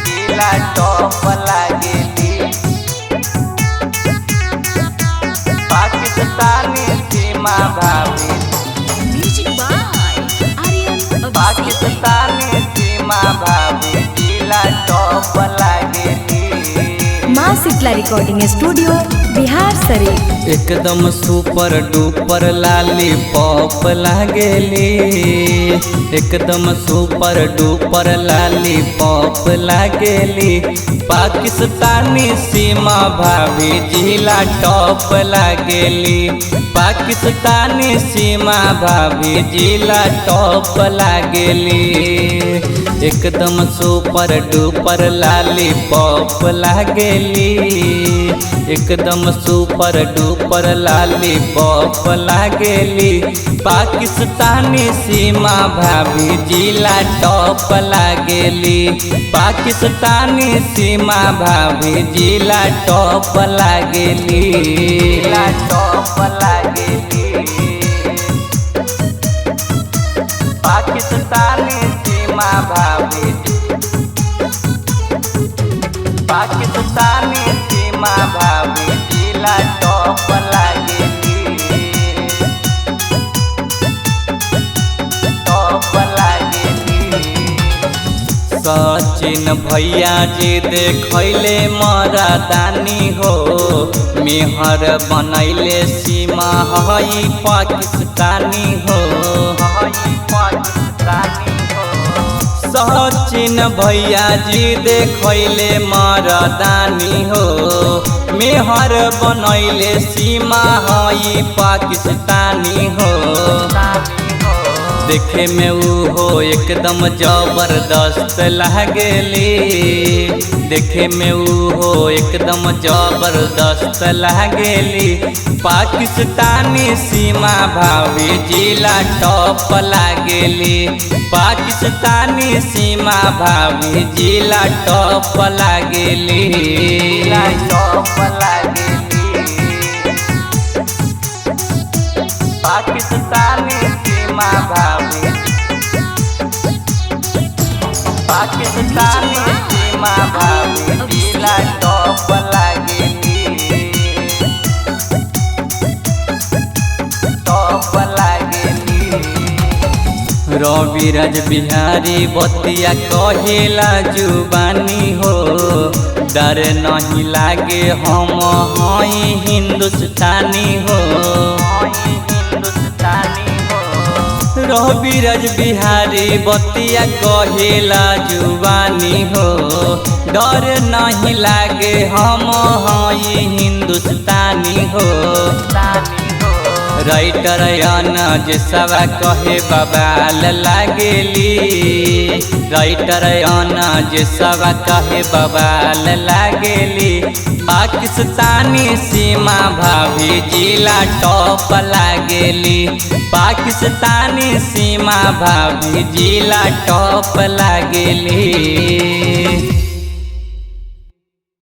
जिला टॉप लागेली। पाकिस्तानी सीमा भाभी, पाकिस्तानी सीमा भाभी जिला टॉप लागेली। माँ शीतला रिकॉर्डिंग स्टूडियो बिहार शरीफ। एकदम सुपर डुपर लाली पॉप लागेली। एकदम सुपर डुपर लाली पॉप लागेली। पाकिस्तानी सीमा भाभी जिला टॉप लागेली। पाकिस्तानी सीमा भाभी जिला टॉप लागेली। एकदम सुपर डुपर लाली पॉप लागेली। एकदम सुपर डुपर लाली पॉप लागेली। पाकिस्तानी सीमा भाभी जिला टॉप लागेली। पाकिस्तानी सीमा भाभी जिला टॉप लागेली। जिला टॉप लागेली। पाकिस्तानी सीमा भाभी, पाकिस्तानी सीमा भाभी जिला टॉप लागेली। टॉप लागेली। सचिन भैया जी देखैले मर्दानी हो। मेहर बनैले सीमा हई पाकिस्तानी हो। पाकिस्तानी हो। सचिन भैया जी देखैले मर्दानी हो। मेहर बनैले सीमा हई पाकिस्तानी हो। देखे में ऊ हो एकदम जबरदस्त लागेली। देखे में ऊ हो एकदम जबरदस्त लागेली। पाकिस्तानी सीमा भाभी जिला टॉप लागेली। पाकिस्तानी सीमा भाभी जिला टॉप लागेली। जिला टॉप लागेली। पाकिस्तानी सीमा भाभी, पाकिस्तानी सीमा भाभी जिला टॉप लागेली। टॉप लागेली। रविराज बिहारी बतिया कहेला जुबानी हो। डर नहीं लागे हम हई हिंदुस्तानी हो। रविराज बिहारी बतिया कहेला जुबानी हो। डर नहीं लागे हम हई हिंदुस्तानी हो। राइटर अनज सवा कहे बवाल लागेली। राइटर अनज सवा कहे बवाल लागेली। पाकिस्तानी सीमा भाभी जिला टॉप लागेली। पाकिस्तानी सीमा भाभी जिला टॉप लागेली।